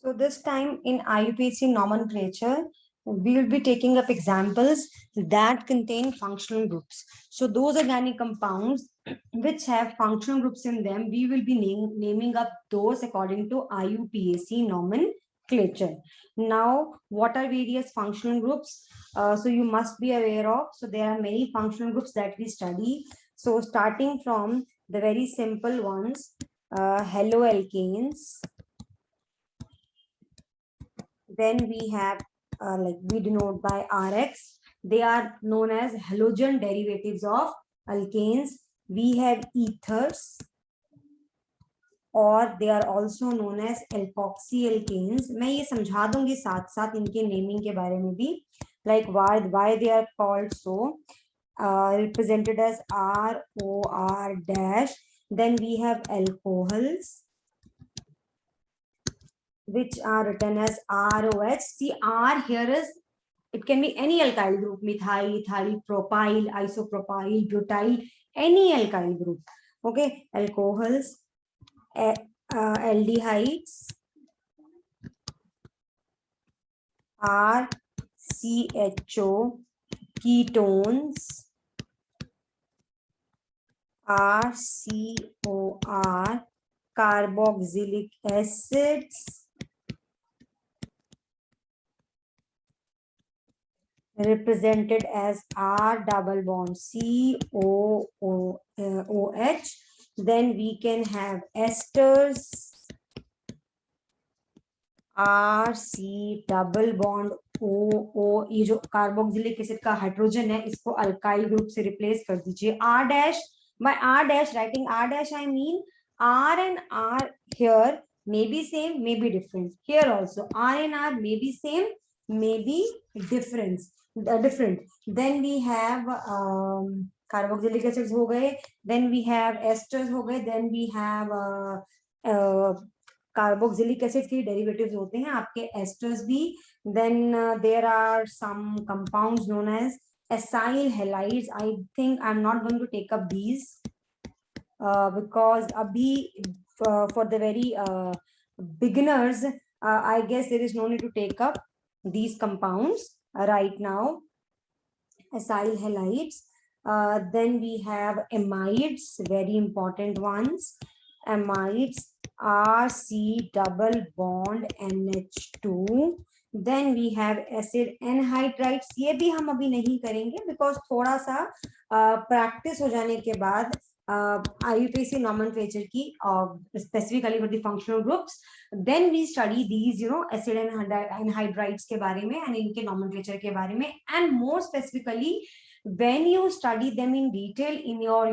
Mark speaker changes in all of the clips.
Speaker 1: So this time in IUPAC nomenclature, we will be taking up examples that contain functional groups. So those organic compounds which have functional groups in them, we will be naming up those according to IUPAC nomenclature. Now, what are various functional groups? So you must be aware of. So there are many functional groups that we study. So starting from the very simple ones, haloalkanes. Then we have like we denote by Rx. They are known as halogen derivatives of alkanes. We have ethers, और they are also known as alkoxy alkanes. मैं ये समझा दूंगी साथ साथ इनके naming के बारे में भी, like why they are called so, represented as ROR dash. Then we have alcohols, which are written as ROH. See, R here is, it can be any alkyl group, methyl, ethyl, propyl, isopropyl, butyl, any alkyl group. Okay, alcohols, aldehydes, RCHO, ketones, RCOR, carboxylic acids, represented as R double bond COOH. Then we can have esters, RC double bond OO. ये जो carboxylic acid का hydrogen है इसको alkyl group से replace कर दीजिए. R dash, by R dash writing R dash I mean R and R here may be same, may be different. Here also R and R may be same, may be different. Then we have carboxylic acids हो गए, then we have esters हो गए, then we have carboxylic acid के derivatives होते हैं आपके esters भी. Then there are some compounds known as acyl halides. I think I am not going to take up these because abhi for the very beginners I guess there is no need to take up these compounds right now. Acyl halides, then we have amides, very important ones. Amides, RC double bond NH2. Then we have acid anhydrides. ये भी हम अभी नहीं करेंगे because थोड़ा सा practice हो जाने के बाद IUPAC nomenclature की specifically for the functional groups, then we study these acid and anhydrides के बारे में and इनके nomenclature के बारे में, and more specifically when you study them in detail in your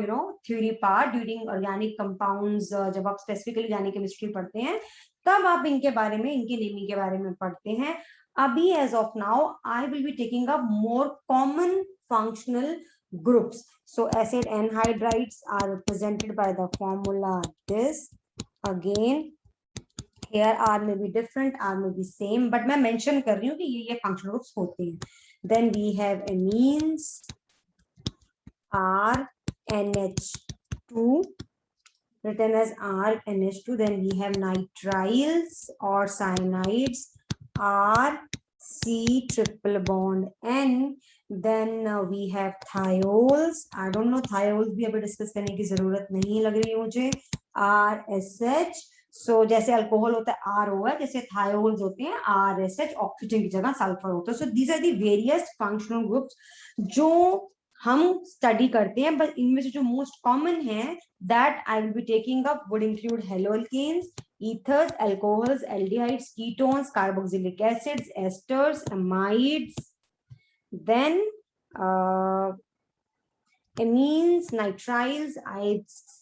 Speaker 1: theory part during organic compounds, जब आप specifically organic chemistry पढ़ते हैं तब आप इनके बारे में, इनके naming के बारे में पढ़ते हैं. अभी as of now I will be taking up more common functional groups. So acid anhydrides are represented by the formula this. Again here R may be different, R may be same, but मैं mention कर रही हूँ कि ये functional groups होते हैं. Then we have amines, RNH2, written as RNH2. Then we have nitriles or cyanides, RC triple bond N. Then we have thiols. I don't know, thiols भी अभी डिस्कस करने की जरूरत नहीं लग रही है मुझे. RSH. So जैसे अल्कोहल होता है ROH, जैसे थायोल्स होते हैं RSH, ऑक्सीजन की जगह सल्फर होता है. So these are the various functional groups जो हम स्टडी करते हैं, बट इनमें से जो मोस्ट कॉमन है that I will be taking up would include haloalkanes, ethers, alcohols, aldehydes, ketones, carboxylic acids, esters, amides, then amines, nitriles.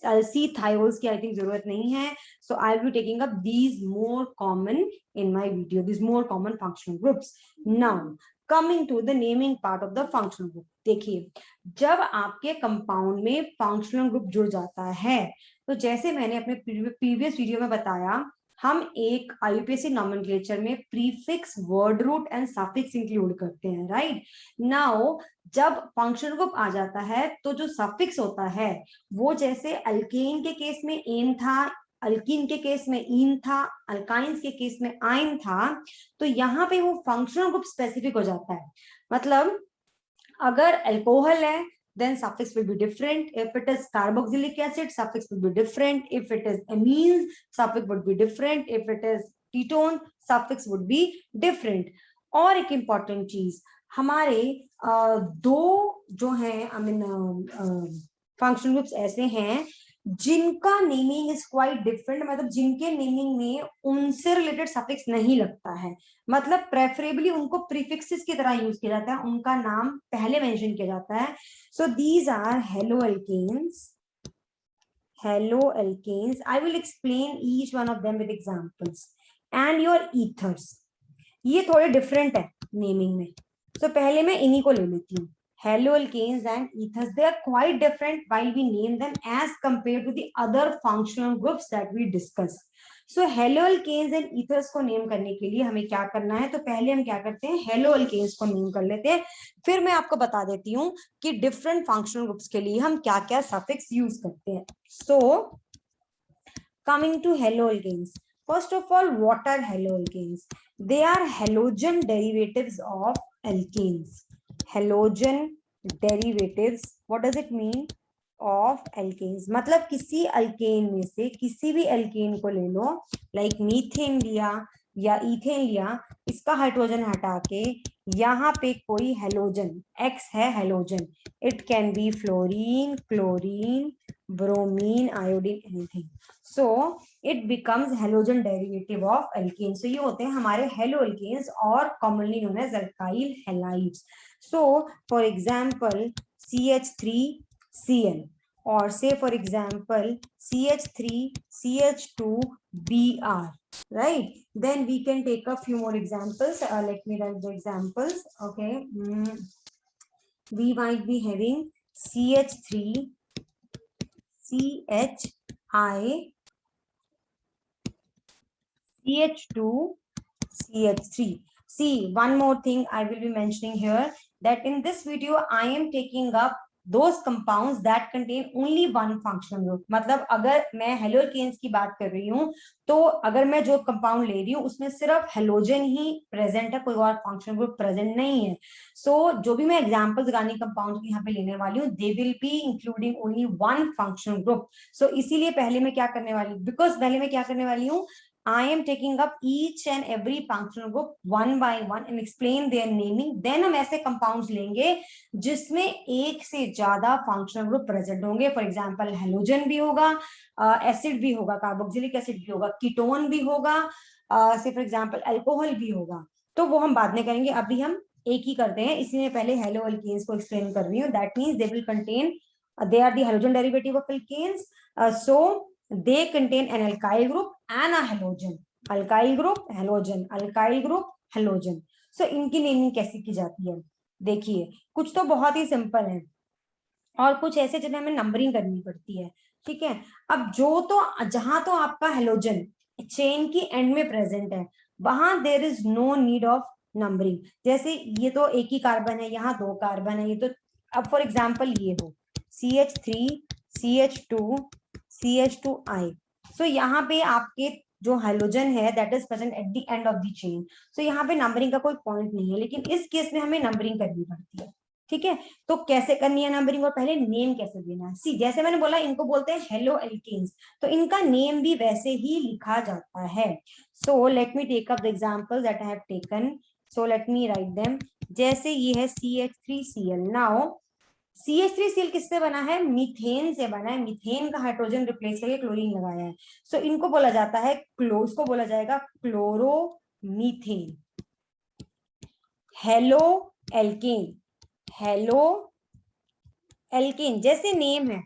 Speaker 1: I'll see thiols की I think जरूरत नहीं है. So I'll be taking up these more common in my video, these more common functional groups. Now coming to the naming part of the functional group. देखिए जब आपके compound में functional group जुड़ जाता है तो जैसे मैंने अपने प्रीवियस वीडियो में बताया, हम एक IUPAC नॉमेनक्लेचर में prefix, word root and suffix include करते हैं. राइट नाउ जब फंक्शनल ग्रुप आ जाता है तो जो सफिक्स होता है वो जैसे अल्केन के केस में एन था, अल्कीन के केस में इन था, अल्काइंस के केस में आइन था, तो यहाँ पे वो फंक्शनल ग्रुप स्पेसिफिक हो जाता है। मतलब अगर अल्कोहल है then suffix will be different. If it is carboxylic acid, suffix will be different. If it is amines, suffix would be different. If it is ketone, suffix would be different. और एक important चीज, हमारे दो जो हैं I mean function groups ऐसे हैं जिनका नेमिंग इज क्वाइट डिफरेंट, मतलब जिनके नेमिंग में उनसे रिलेटेड सफिक्स नहीं लगता है, मतलब प्रेफरेबली उनको प्रीफिक्सेस की तरह यूज किया जाता है, उनका नाम पहले मेंशन किया जाता है। So these are haloalkanes, haloalkanes. I will explain each one of them with examples. And your ethers, ये थोड़े डिफरेंट है नेमिंग में, तो पहले मैं इन्हीं को ले लेती हूँ। Haloalkanes and ethers, they are quite different while we name them as compared to the other functional groups that we discuss. So haloalkanes and ethers को नेम करने के लिए हमें क्या करना है, तो पहले हम क्या करते हैं, haloalkanes को नेम कर लेते हैं, फिर मैं आपको बता देती हूँ कि डिफरेंट फंक्शनल ग्रुप्स के लिए हम क्या क्या सफिक्स यूज करते हैं। So coming to haloalkanes, first of all, what are haloalkanes? They are halogen derivatives of alkanes. Halogen derivatives, what does it mean? Of alkanes, मतलब किसी अल्केन में से किसी भी अल्केन को ले लो, लाइक मीथेन लिया या इथेन लिया, इसका हाइड्रोजन हटा के यहाँ पे कोई हेलोजन X है halogen, it can be fluorine, chlorine, bromine, iodine, anything, so it becomes halogen derivative of alkane. So ये होते हैं हमारे हेलो अल्केन्स और commonly known as alkyl halides. So for example, CH3Cl, or say for example CH3CH2Br, right? Then we can take a few more examples. Let me write the examples. Okay, we might be having CH3CHI CH2CH3. See, one more thing I will be mentioning here, that in this video I am taking up those compounds that contain only one functional group. मतलब अगर मैं हेलोकेन्स की बात कर रही हूँ, तो अगर मैं जो कंपाउंड ले रही हूँ उसमें सिर्फ हेलोजन ही प्रेजेंट है, कोई और फंक्शनल ग्रुप प्रेजेंट नहीं है। सो जो भी मैं एग्जांपल्स गाने कंपाउंड की यहाँ पे लेने वाली हूँ, they will be including only one functional group. So इसीलिए पहले मैं क्या करने वाली, बिकॉज पहले मैं क्या करने वाली हूँ, I am taking up each and every functional group one by one and explain their naming. Then हम ऐसे compounds लेंगे जिसमें एक से ज्यादा functional group present होंगे। For example, halogen भी होगा, acid भी होगा, carboxylic acid भी होगा, ketone भी होगा, say for example alcohol भी होगा। तो वो हम बाद में करेंगे, अभी हम एक ही करते हैं, इसलिए पहले haloalkanes को explain कर रही हूँ। That means they will contain, they are the halogen derivative of alkanes. So they contain an alkyl group and a halogen. Alkyl group, halogen, alkyl group, halogen. So इनकी नेमिंग कैसे की जाती है, देखिए कुछ तो बहुत ही सिंपल है और कुछ ऐसे जिन्हें हमें नंबरिंग करनी पड़ती है। ठीक है, अब जो तो जहां तो आपका हेलोजन चेन की एंड में प्रेजेंट है, वहां there is no need of numbering. जैसे ये तो एक ही कार्बन है, यहाँ दो कार्बन है, ये तो अब फॉर एग्जाम्पल ये हो CH3CH2CH2I, सो यहाँ पे आपके जो हाइड्रोजन है that is present at the end of the chain, so यहाँ पे नंबरिंग का कोई पॉइंट नहीं है, लेकिन इस केस में हमें नंबरिंग करनी पड़ती है। ठीक है, तो कैसे करनी है नंबरिंग और पहले नेम कैसे देना है, सी जैसे मैंने बोला इनको बोलते हैं हेलो एल्केन्स, तो इनका नेम भी वैसे ही लिखा जाता है। So let me take up the example that I have taken, so let me write them. जैसे ये है CH3Cl, नाउ CH3Cl किससे बना है, मीथेन से बना है, मीथेन का हाइड्रोजन रिप्लेस करके क्लोरीन लगाया है, सो इनको बोला जाता है इसको बोला जाएगा chloromethane. Halo alkane, halo alkane जैसे नेम है,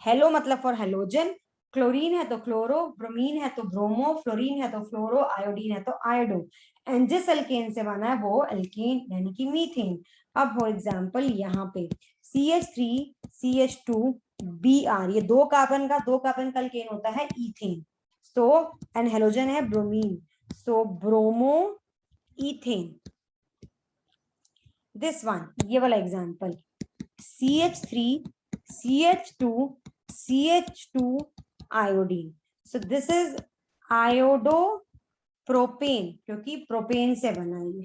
Speaker 1: हेलो मतलब फॉर हेलोजन, क्लोरीन है तो क्लोरो, ब्रोमीन है तो ब्रोमो, फ्लोरीन है तो फ्लोरो, आयोडीन है तो आयोडो, एंड जिस एल्केन से बना है वो एल्केन यानी कि मीथेन। अब फॉर एग्जांपल यहाँ पे CH3CH2Br, ये दो कार्बन का एल्केन होता है इथेन, सो एंड हेलोजन है bromine, so bromo ethane. This one, ये वाला example CH3CH2CH2 iodine, so this is iodo propane, क्योंकि प्रोपेन से बना है।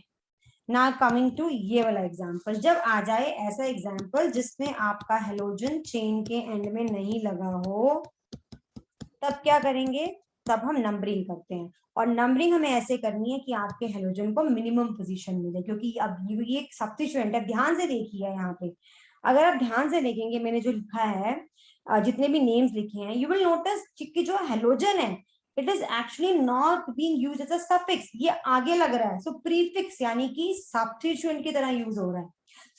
Speaker 1: ना कमिंग टू ये वाला एग्जाम्पल, जब आ जाए ऐसा एग्जाम्पल जिसमें आपका हेलोजन चेन के एंड में नहीं लगा हो, तब क्या करेंगे, तब हम नंबरिंग करते हैं। और नंबरिंग हमें ऐसे करनी है कि आपके हेलोजन को मिनिमम पोजीशन मिले, क्योंकि अब ये एक सब्स्टिट्यूएंट है। ध्यान से देखिए यहाँ पे, अगर आप ध्यान से देखेंगे मैंने जो लिखा है, जितने भी नेम्स लिखे हैं, यू विल नोटिस कि जो हेलोजन है it is actually not being used as a suffix, ये आगे लग रहा है। सो प्रीफिक्स यानी कि सब्स्टिट्यूएंट की तरह यूज हो रहा है।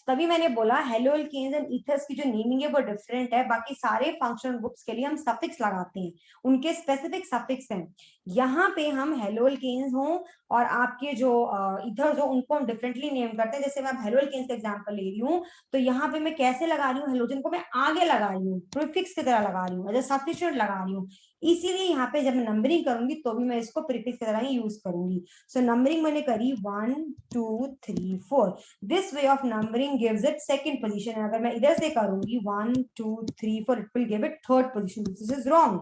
Speaker 1: तभी मैंने बोला हेलो एल्केन्स एंड ईथर्स की जो नेमिंग है वो डिफरेंट है, बाकी सारे फंक्शनल ग्रुप्स के लिए हम सफिक्स लगाते हैं, उनके स्पेसिफिक सफिक्स हैं। यहाँ पे हम हेलो एल्केन्स हो और आपके जो ईथर्स हो उनको हम डिफरेंटली नेम करते हैं। जैसे मैं हेलो एल्केन्स का एग्जांपल ले रही हूँ, तो यहाँ पे मैं कैसे लगा रही हूँ, हेलोजन को मैं आगे लगा रही हूँ, प्रीफिक्स की तरह लगा रही हूँ, सब्स्टिट्यूएंट लगा रही हूँ। इसीलिए यहाँ पे जब मैं नंबरिंग करूंगी तो भी मैं इसको प्रीफिक्स की तरह ही यूज करूंगी। सो नंबरिंग मैंने करी 1 2 3 4, this way of numbering gives it second position. अगर मैं इधर से करूंगी 1 2 3 4, it will give it third position. This is wrong,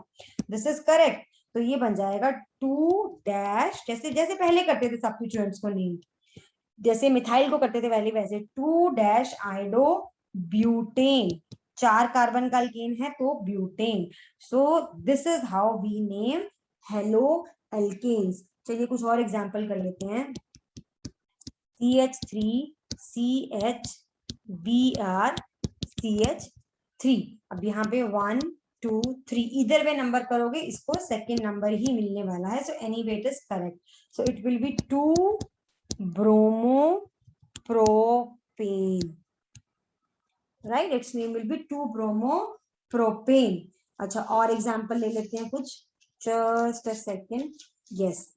Speaker 1: this is correct. तो ये बन जाएगा 2 डैश, जैसे जैसे पहले करते थे सब्स्टिट्यूएंट्स को नेम, जैसे मिथाइल को करते थे पहले, वैसे 2 डैश आइडो ब्यूटेन, 4 कार्बन का अल्केन है तो butane. So this is how we name haloalkanes. चलिए कुछ और एग्जांपल कर लेते हैं। CH3CHBr CH3, अब यहाँ पे 1 2 3 इधर वे नंबर करोगे इसको सेकेंड नंबर ही मिलने वाला है। So anyway it is correct. So it will be 2 bromo propane, right, it's name will be 2 bromo propane. अच्छा और एग्जांपल ले लेते हैं कुछ, just a second, yes,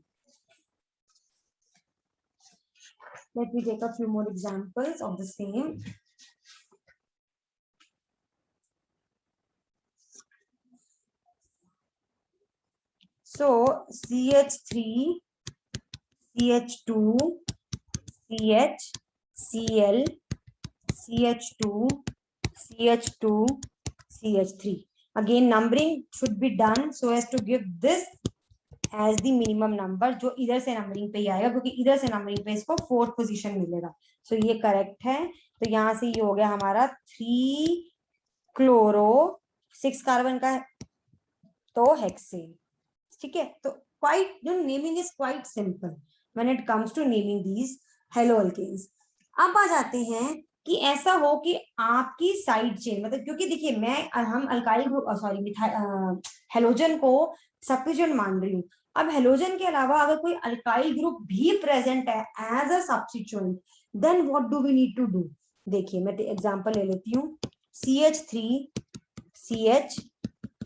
Speaker 1: let me take a few more examples of the same. So CH3 CH2 CH Cl CH2 CH2 CH3, again numbering should be done so as to give this as the minimum number, जो इधर से numbering पे ही आएगा, क्योंकि इधर से numbering पे इसको फोर्थ पोजीशन मिलेगा। सो ये करेक्ट है। तो यहां से ये हो गया हमारा 3 क्लोरो 6 कार्बन का तो हेक्सेन। ठीक है, तो क्वाइट जो naming is quite simple when it comes to naming these haloalkanes. अब आ जाते हैं कि ऐसा हो कि आपकी साइड चेन, मतलब क्योंकि देखिए मैं हम अल्काइल ग्रुप सॉरी हेलोजन को सब्स्टिट्यूएंट मान रही हूँ। अब हेलोजन के अलावा अगर कोई अल्काइल ग्रुप भी प्रेजेंट है as a substituent, then what do we need to do. देखिए मैं एग्जांपल ले लेती हूँ, CH3 CH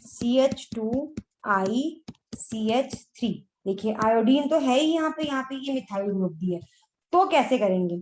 Speaker 1: CH2I CH3, देखिए आयोडीन तो है ही यहाँ पे ये मिथाइल ग्रुप भी है। तो कैसे करेंगे,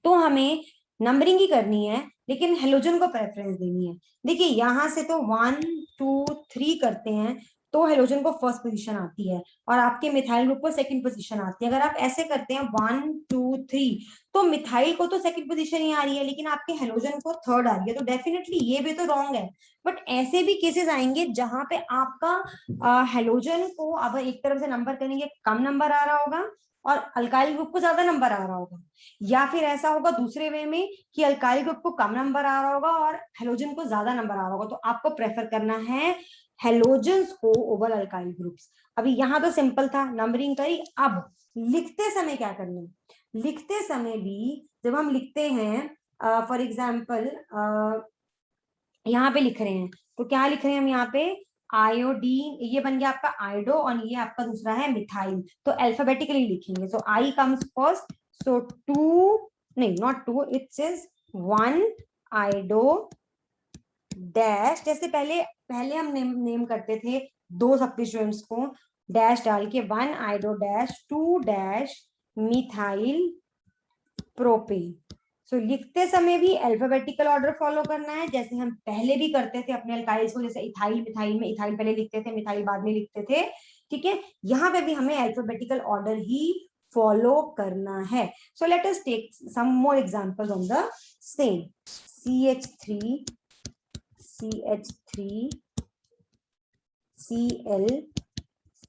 Speaker 1: तो हमें नंबरिंग ही करनी है लेकिन हेलोजन को प्रेफरेंस देनी है। देखिए यहां से तो 1 2 3 करते हैं तो हेलोजन को फर्स्ट पोजीशन आती है और आपके मिथाइल ग्रुप को सेकंड पोजीशन आती है। अगर आप ऐसे करते हैं 1 2 3, तो मिथाइल को तो सेकंड पोजीशन ही आ रही है लेकिन आपके हेलोजन को थर्ड आ रही है, तो डेफिनेटली ये भी तो रॉन्ग है। बट ऐसे भी केसेस आएंगे जहां पे आपका हेलोजन को अब एक तरफ से नंबर करेंगे कम नंबर आ रहा होगा और अल्काइल ग्रुप को ज्यादा नंबर आ रहा होगा, या फिर ऐसा होगा दूसरे वे में कि अल्काइल ग्रुप को कम नंबर आ रहा होगा और हेलोजन को ज्यादा नंबर आ रहा होगा। तो आपको प्रेफर करना है हेलोजन्स को ओवर अल्काइल ग्रुप्स। अभी यहाँ तो सिंपल था, नंबरिंग करी। अब लिखते समय क्या करना है, लिखते समय भी जब हम लिखते हैं फॉर एग्जाम्पल यहाँ पे लिख रहे हैं तो क्या लिख रहे हैं हम यहाँ पे, आयोडीन, ये बन गया आपका आयोडो और ये आपका दूसरा है मिथाइल, तो अल्फाबेटिकली लिखेंगे। सो आई कम्स फर्स्ट, सो 2 नहीं not 2, it's is 1 iodo dash, जैसे पहले पहले हम नेम करते थे दो सब्स्टिट्यूएंट्स को डैश डाल के, 1 iodo dash 2 dash methyl propane. So लिखते समय भी अल्फाबेटिकल ऑर्डर फॉलो करना है जैसे हम पहले भी करते थे अपने अल्काइल्स को, जैसे इथाइल मिथाइल में इथाइल पहले लिखते थे मिथाइल बाद में लिखते थे। ठीक है, यहाँ पे भी हमें अल्फाबेटिकल ऑर्डर ही फॉलो करना है। So let us take some more examples on the same. CH3 Cl,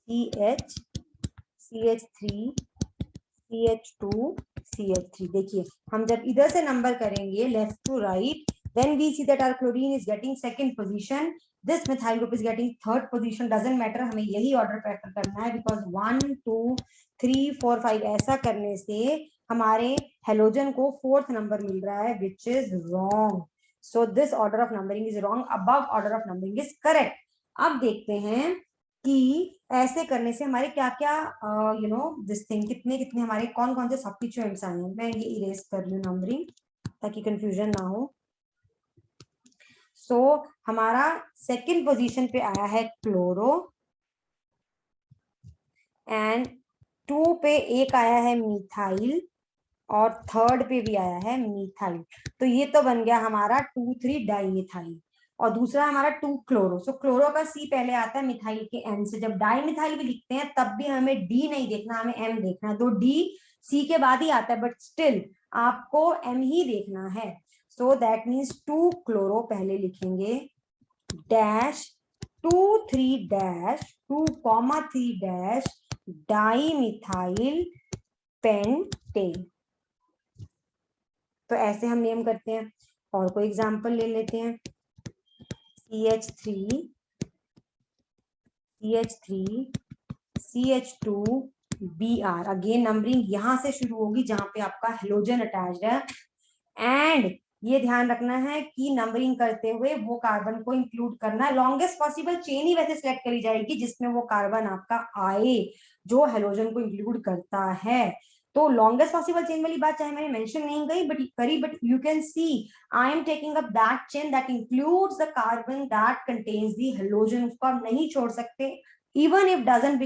Speaker 1: CH, CH3, CH2, CH3. देखिए हम जब इधर से नंबर करेंगे left to right, then we see that our chlorine is getting second position, this methyl group is getting third position. doesn't matter, हमें यही order prefer करना है, because 1 2 3 4 5 ऐसा करने से हमारे हेलोजन को फोर्थ नंबर मिल रहा है, which is wrong. So this order of numbering is wrong. Above order of numbering is correct. अब देखते हैं कि ऐसे करने से हमारे क्या क्या दिस थिंग, कितने कितने हमारे कौन कौन से सब्स्टिट्यूएंट्स आए हैं. मैं ये इरेज कर लूं नंबरिंग ताकि कंफ्यूजन ना हो. सो हमारा सेकंड पोजीशन पे आया है क्लोरो, एंड 2 पे एक आया है मिथाइल, और थर्ड पे भी आया है मिथाइल. तो ये तो बन गया हमारा 2,3 डाइमिथाइल, और दूसरा हमारा 2 क्लोरो. सो क्लोरो का सी पहले आता है मिथाइल के एन से. जब डाइमिथाइल भी लिखते हैं तब भी हमें डी नहीं देखना, हमें एम देखना है. तो डी सी के बाद ही आता है, बट स्टिल आपको एम ही देखना है. सो दैट मीन्स 2 क्लोरो पहले लिखेंगे, dash 2,3 dash 2,3 dash dimethyl pentane. तो ऐसे हम नेम करते हैं. और कोई एग्जांपल ले लेते हैं. CH3, CH3, CH2, Br. Again numbering यहां से शुरू होगी जहां पे आपका हेलोजन अटैच्ड है. एंड ये ध्यान रखना है कि नंबरिंग करते हुए वो कार्बन को इंक्लूड करना है. लॉन्गेस्ट पॉसिबल चेन ही वैसे सिलेक्ट करी जाएगी जिसमें वो कार्बन आपका आए जो हेलोजन को इंक्लूड करता है. तो लॉन्गेस्ट पॉसिबल चेन वाली बात चाहे मैंने मेंशन नहीं गई बट करी, but you can see I am taking up that chain that includes the carbon that contains the halogen. उसको आप नहीं छोड़ सकते even if it doesn't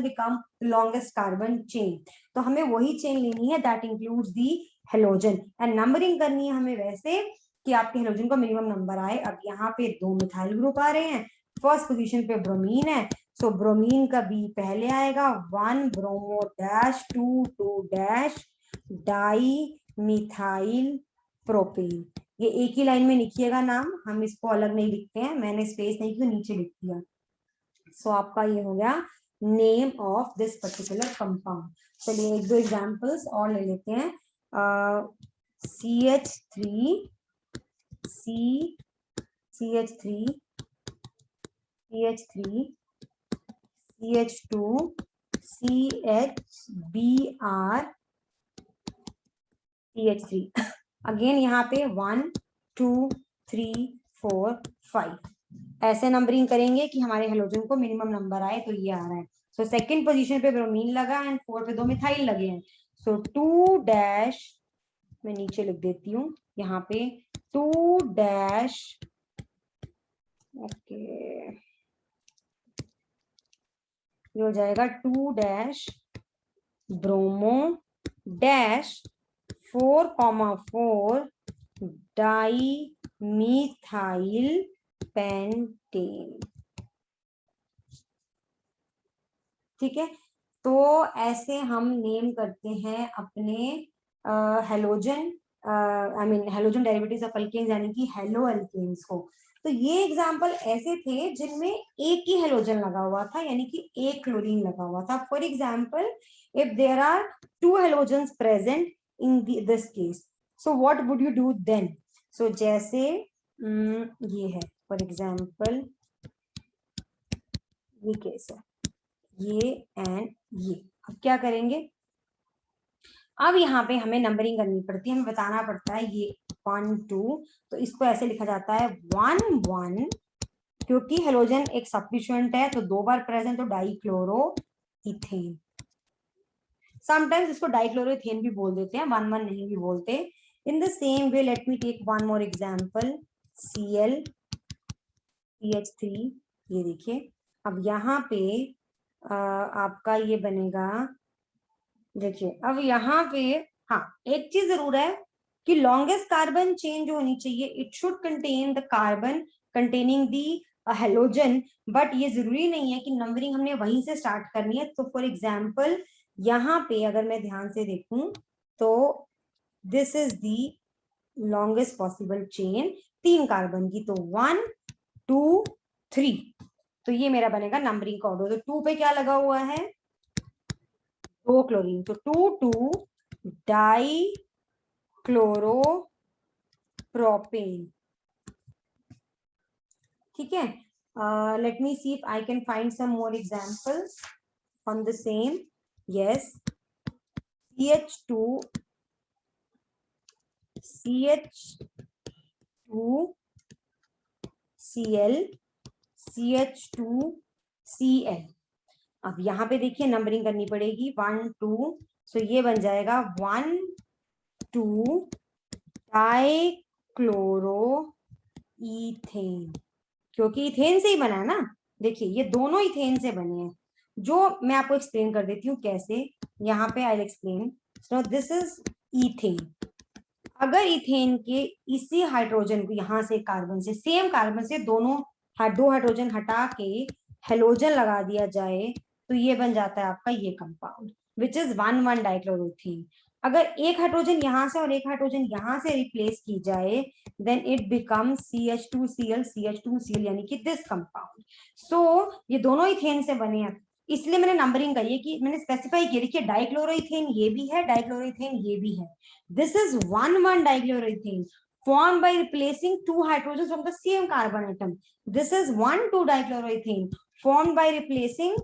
Speaker 1: become the longest carbon chain. तो हमें वही चेन लेनी है that includes the halogen, and numbering करनी है हमें वैसे कि आपके हेलोजन का मिनिमम नंबर आए. अब यहाँ पे 2 मिथाइल ग्रुप आ रहे हैं, फर्स्ट पोजीशन पे ब्रोमीन है. सो ब्रोमीन का बी पहले आएगा, 1 bromo dash 2 2 dash di methyl propane. ये एक ही लाइन में लिखिएगा नाम, हम इसको अलग नहीं लिखते हैं. मैंने स्पेस नहीं किया, नीचे लिख दिया. सो आपका ये हो गया name of this particular compound. चलिए एक दो एग्जांपल्स और ले लेते हैं. CH3, CH3, CH3, CH2, CHBr, CH3. Again यहाँ पे 1 2 3 4 5 ऐसे नंबरिंग करेंगे कि हमारे हेलोजन को मिनिमम नंबर आए. तो ये आ रहा है. सो सेकंड पोजीशन पे ब्रोमीन लगा एंड 4 पे 2 मिथाइल लगे हैं. सो 2 डैश, मैं नीचे लिख देती हूँ यहाँ पे 2 डैश, ओके ये हो जाएगा 2 dash bromo dash 4,4 dimethyl pentane. ठीक है. तो ऐसे हम नेम करते हैं अपने halogen, I mean halogen derivatives of alkanes यानी कि हेलो अल्केन्स को. तो ये एग्जांपल ऐसे थे जिनमें एक ही हेलोजन लगा हुआ था यानी कि एक क्लोरीन लगा हुआ था. For example if there are 2 halogens present in this case, so what would you do then. So जैसे ये है फॉर एग्जांपल, ये केस है ये एंड ये. अब क्या करेंगे, अब यहाँ पे हमें नंबरिंग करनी पड़ती है, हमें बताना पड़ता है ये 1 2. तो इसको ऐसे लिखा जाता है 1 1, क्योंकि हेलोजन एक सब्स्टिट्यूएंट है तो 2 बार प्रेजेंट, तो डाइक्लोरो इथेन. समटाइम्स इसको डाइक्लोरोइथेन भी बोल देते हैं, 1 1 नहीं भी बोलते. In the same way let me take one more example, Cl CH3. ये देखिए अब यहाँ पे आपका ये बनेगा. देखिए अब यहाँ पे हाँ एक चीज जरूर है कि लॉन्गेस्ट कार्बन चेन जो होनी चाहिए it should contain the carbon containing the halogen. But ये जरूरी नहीं है कि नंबरिंग हमने वहीं से स्टार्ट करनी है. तो फॉर एग्जांपल यहाँ पे अगर मैं ध्यान से देखूं तो this is the longest possible chain 3 carbon की. तो 1 2 3. तो ये मेरा बनेगा नंबरिंग का ऑर्डर। तो 2 पे क्या लगा हुआ है, 2 क्लोरीन, तो 2 डाई क्लोरोप्रोपेन। ठीक है, let me see if I can find some more examples on the same. Yes, CH2 Cl CH2Cl। अब यहाँ पे देखिए नंबरिंग करनी पड़ेगी 1 2, सो ये बन जाएगा 1 2 डाई क्लोरो इथेन, क्योंकि इथेन से ही बना है ना। देखिए ये दोनों इथेन से बने हैं, जो मैं आपको एक्सप्लेन कर देती हूँ कैसे। यहाँ पे I explain. So this is ethane. अगर इथेन के इसी हाइड्रोजन को यहाँ से कार्बन से, सेम कार्बन से दोनों दो हाइड्रोजन हटा के हेलोजन लगा दिया जाए, तो ये बन जाता है आपका ये कंपाउंड विच इज 1 डाइक्लोरोथेन। अगर एक हाइड्रोजन यहाँ से और एक हाइड्रोजन यहाँ से रिप्लेस की जाए, देन इट बिकम्स CH2Cl यानी कि दिस कंपाउंड। सो ये दोनों इथेन से बने हैं, इसलिए मैंने नंबरिंग करी है कि मैंने स्पेसिफाई किया। देखिए डाइक्लोरोइथेन ये भी है, डाइक्लोरोइथेन ये भी है। This is 1,1-dichloroethane formed by replacing 2 hydrogens from the same carbon atom. This is 1,2-dichloroethane formed by replacing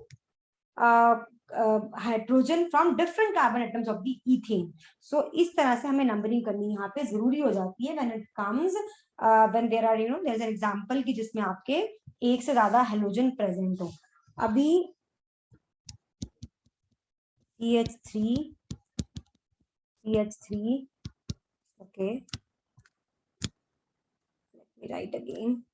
Speaker 1: hydrogen from different carbon atoms of the ethane. So इस तरह से हमें नंबरिंग करनी यहाँ पे जरूरी हो जाती है when it comes when there are there is an example कि जिसमें आपके एक से ज्यादा हेलोजन प्रेजेंट हो। अभी CH3 okay, let me write again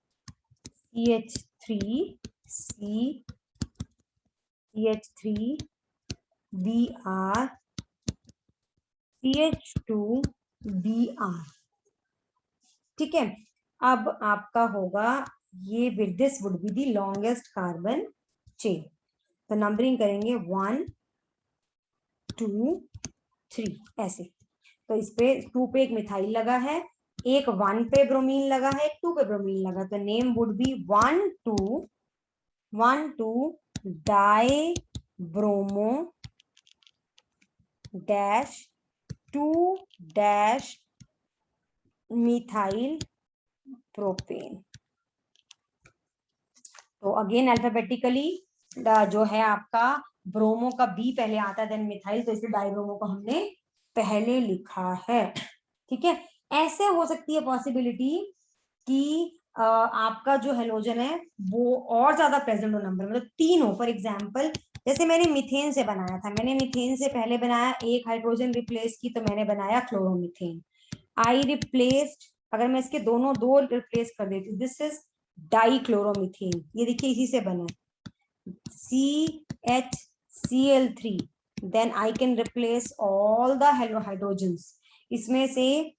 Speaker 1: CH3Br CH2Br। ठीक है, अब आपका होगा ये with this would be the longest carbon chain. तो नंबरिंग करेंगे 1 2 3 ऐसे। तो इस पे 2 पे एक मिथाइल लगा है, एक 1 पे ब्रोमीन लगा है, एक 2 पे ब्रोमीन लगा, तो name would be 1 2 die bromo dash 2 dash methyl propane. तो अगेन अल्फाबेटिकली जो है आपका ब्रोमो का बी पहले आता है देन मिथाइल, तो इसलिए डाइब्रोमो को हमने पहले लिखा है। ठीक है, ऐसे हो सकती है पॉसिबिलिटी कि आपका जो हेलोजन है वो और ज्यादा प्रेजेंट हो नंबर, मतलब 3 हो। फॉर एग्जांपल जैसे मैंने मीथेन से बनाया था, मैंने मीथेन से पहले बनाया, एक हाइड्रोजन रिप्लेस की, तो मैंने बनाया क्लोरोमीथेन। आई रिप्लेस्ड, अगर मैं इसके दोनों दो रिप्लेस कर देती हूँ, दिस इज डाइक्लोरोमीथेन, ये देखिए इसी से बना CHCl3, then I can replace all the hydrogens. इसमें से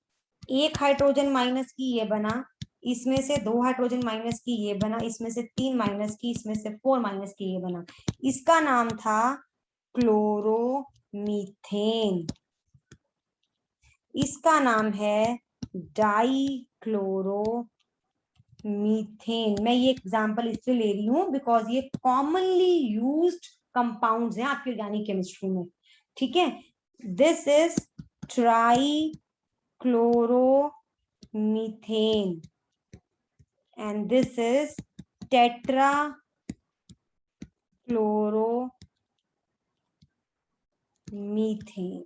Speaker 1: एक हाइड्रोजन माइनस की ये बना, इसमें से 2 हाइड्रोजन माइनस की ये बना, इसमें से 3 माइनस की, इसमें से 4 माइनस की ये बना। इसका नाम था क्लोरोमीथेन। इसका नाम है डाइक्लोरोमीथेन। मैं ये एग्जांपल इसलिए ले रही हूं बिकॉज ये कॉमनली यूज्ड कंपाउंड्स हैं आपकी ऑर्गेनिक केमिस्ट्री में। ठीक है, this is trichloromethane and this is tetrachlorometane।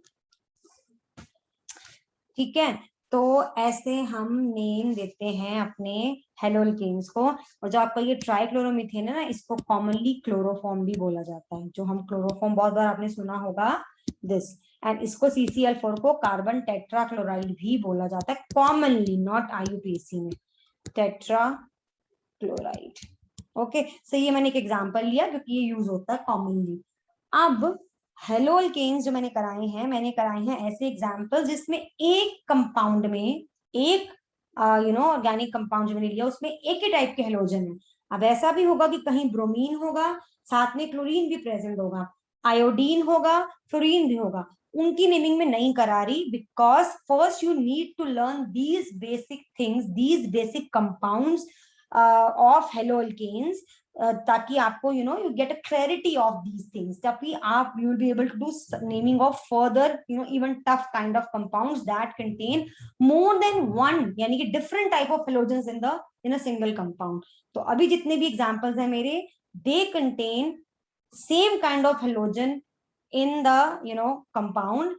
Speaker 1: ठीक है, तो ऐसे हम नेम देते हैं अपने हेलोल्केन्स को। और जो आपका ये ट्राइक्लोरोमीथेन है ना, इसको कॉमनली क्लोरोफॉर्म भी बोला जाता है, जो हम क्लोरोफॉर्म बहुत बार आपने सुना होगा दिस। एंड इसको CCl4 को कार्बन टेट्राक्लोराइड भी बोला जाता है कॉमनली, नॉट IUPAC में, टेट्राक्लोराइड। ओके, सो ये मैंने एक एग्जांपल लिया क्योंकि ये यूज होता है कॉमनली। अब हेलोल्केन्स जो मैंने कराए हैं ऐसे एग्जांपल जिसमें एक कंपाउंड में एक ऑर्गेनिक कंपाउंड जो मैंने लिया उसमें एक ही टाइप के हेलोजन है। अब ऐसा भी होगा कि कहीं ब्रोमीन होगा, साथ में क्लोरीन भी प्रेजेंट होगा, आयोडीन होगा, फ्लोरीन भी होगा। उनकी नेमिंग में नहीं करा रही because first you need to learn these basic things, these basic compounds of haloalkanes ताकि आपको you get a clarity of these things, तभी आप you will be able to do naming of further even tough kind of compounds that contain more than one, यानी कि different type of halogens in a single compound. तो अभी जितने भी examples हैं मेरे, they contain same kind of halogen in the compound,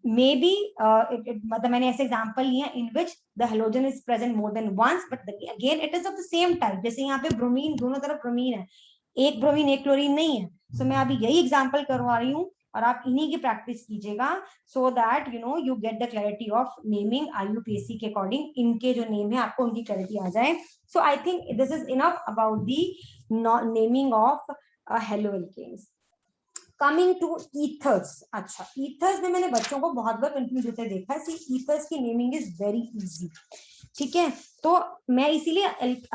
Speaker 1: may be मतलब मैंने ऐसे एग्जांपल लिए in which the halogen is present more than once, but again it is of the same type. जैसे यहाँ पे ब्रोमीन, दोनों तरफ ब्रोमीन है, एक ब्रोमीन एक क्लोरीन नहीं है। सो मैं अभी यही एग्जांपल करवा रही हूँ और आप इन्हीं की प्रैक्टिस कीजिएगा, so that you get the clarity of naming IUPAC के अकॉर्डिंग, इनके जो नेम है आपको उनकी क्लैरिटी आ जाए। So I think this is enough about the naming of haloalkanes. Coming to ethers. अच्छा, ईथर्स में मैंने बच्चों को बहुत बार कंफ्यूज होते देखा है। ईथर्स की नेमिंग इज वेरी इजी, ठीक है। तो मैं इसीलिए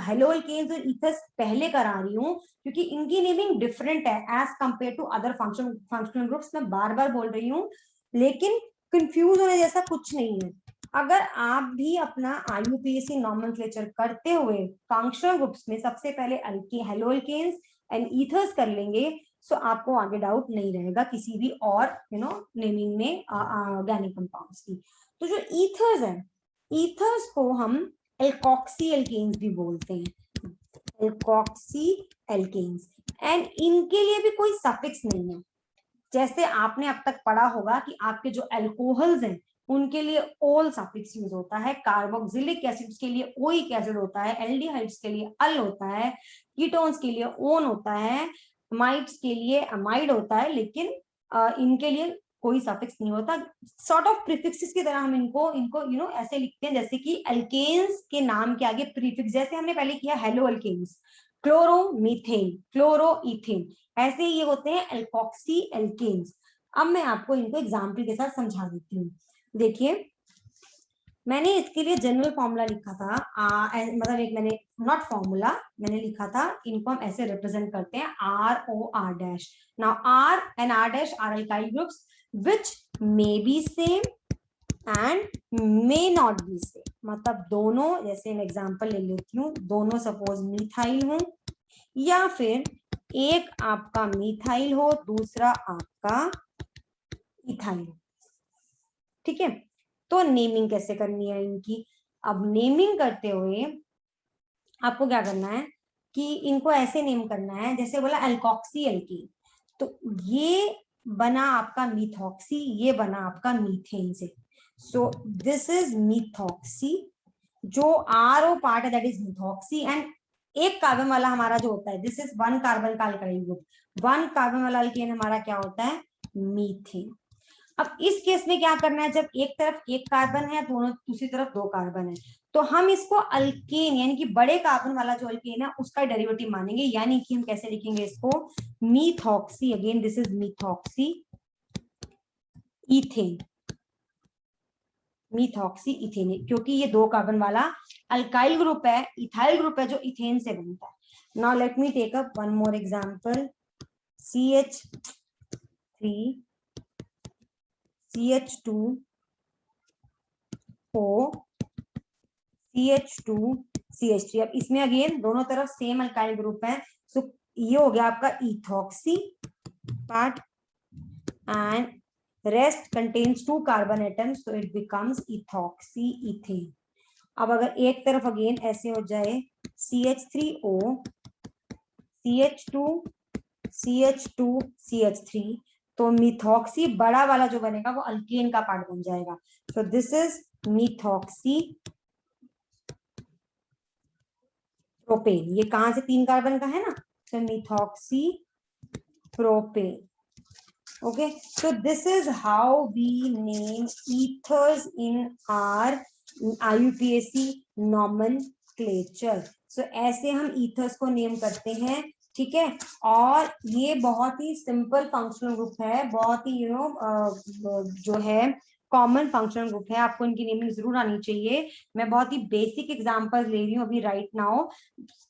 Speaker 1: हेलोएल्केन्स और ईथर्स पहले करा रही हूँ, क्योंकि इनकी नेमिंग डिफरेंट है as compare to other functional groups. मैं बार बार बोल रही हूँ, लेकिन कंफ्यूज होने जैसा कुछ नहीं है। अगर आप भी अपना IUPAC नॉमेनक्लेचर करते हुए फंक्शनल ग्रुप्स में सबसे पहले हेलोएल्केन्स एंड ईथर्स कर लेंगे, सो आपको आगे डाउट नहीं रहेगा किसी भी और नेमिंग में ऑर्गेनिक कंपाउंड्स की। तो जो ईथर्स है, ईथर्स को हम एल्कोक्सी एल्केन्स भी बोलते हैं, एल्कोक्सी एल्केन्स। एंड इनके लिए भी कोई सफिक्स नहीं है। जैसे आपने अब तक पढ़ा होगा कि आपके जो अल्कोहल्स हैं उनके लिए ओल सफिक्स यूज होता है, कार्बोक्सिलिक एसिड्स के लिए ओइक एसिड होता है, एल्डिहाइड्स के लिए अल होता है, कीटोन्स के लिए ओन होता है, अमाइड्स के लिए अमाइड होता है, लेकिन इनके लिए कोई सफिक्स नहीं होता। सॉर्ट ऑफ प्रीफिक्सेस की तरह हम इनको इनको ऐसे लिखते हैं, जैसे कि अल्केन्स के नाम के आगे प्रीफिक्स, जैसे हमने पहले किया haloalkanes, chloromethane, chloroethane, ऐसे ये होते हैं एल्कोक्सी एल्केन्स। अब मैं आपको इनको एग्जाम्पल के साथ समझा देती हूँ। देखिए, मैंने इसके लिए जनरल फॉर्मूला लिखा था, मतलब एक मैंने नॉट फॉर्मूला, मैंने लिखा था, इनको हम ऐसे रिप्रेजेंट करते हैं ROR dash. Now R and R dash are alkyl groups which may be same and may not be same। मतलब दोनों, जैसे मैं एग्जांपल ले लेती हूँ, दोनों सपोज मिथाइल हो, या फिर एक आपका मिथाइल हो, दूसरा आपका इथाइल, ठीक है। तो नेमिंग कैसे करनी है इनकी? अब नेमिंग करते हुए आपको क्या करना है कि इनको ऐसे नेम करना है, जैसे बोला एल्कोक्सी एल्कीन, तो ये बना आपका मिथॉक्सी, ये बना आपका मीथेन से। सो दिस इज मिथॉक्सी, जो RO पार्ट है दैट इज मिथॉक्सी, एंड एक कार्बन वाला हमारा जो होता है, दिस इज वन कार्बन का अल्काइल ग्रुप, वन कार्बन वाला अल्केन हमारा क्या होता है? मीथेन। अब इस केस में क्या करना है, जब एक तरफ एक कार्बन है, दोनों दूसरी तरफ दो कार्बन है, तो हम इसको अल्केन यानी कि बड़े कार्बन वाला जो अल्केन है उसका डेरिवेटिव मानेंगे, यानी कि हम कैसे लिखेंगे इसको? Methoxy, again this is methoxy ethane, methoxy ethane, क्योंकि ये दो कार्बन वाला अल्काइल ग्रुप है, इथाइल ग्रुप है जो इथेन से बनता है। Now let me take up one more example, CH3 CH2O CH2 CH3। अब इसमें अगेन दोनों तरफ सेम अल्काइल ग्रुप है, सो ये हो गया आपका ethoxy part, and rest contains 2 carbon atoms, so it becomes ethoxy ethane। अब अगर एक तरफ अगेन ऐसे हो जाए CH3O CH2 CH2 CH3, तो मिथॉक्सी बड़ा वाला जो बनेगा वो अल्केन का पार्ट बन जाएगा। So this is methoxy propane. ये कहां से 3 कार्बन का है ना, so methoxy propane. Okay, so this is how we name ethers in our IUPAC nomenclature। So ऐसे हम ethers को नेम करते हैं, ठीक है। और ये बहुत ही सिंपल फंक्शनल ग्रुप है, बहुत ही जो है कॉमन फंक्शनल ग्रुप है, आपको इनकी नेमिंग जरूर आनी चाहिए। मैं बहुत ही बेसिक एग्जांपल्स ले रही हूँ अभी राइट नाउ,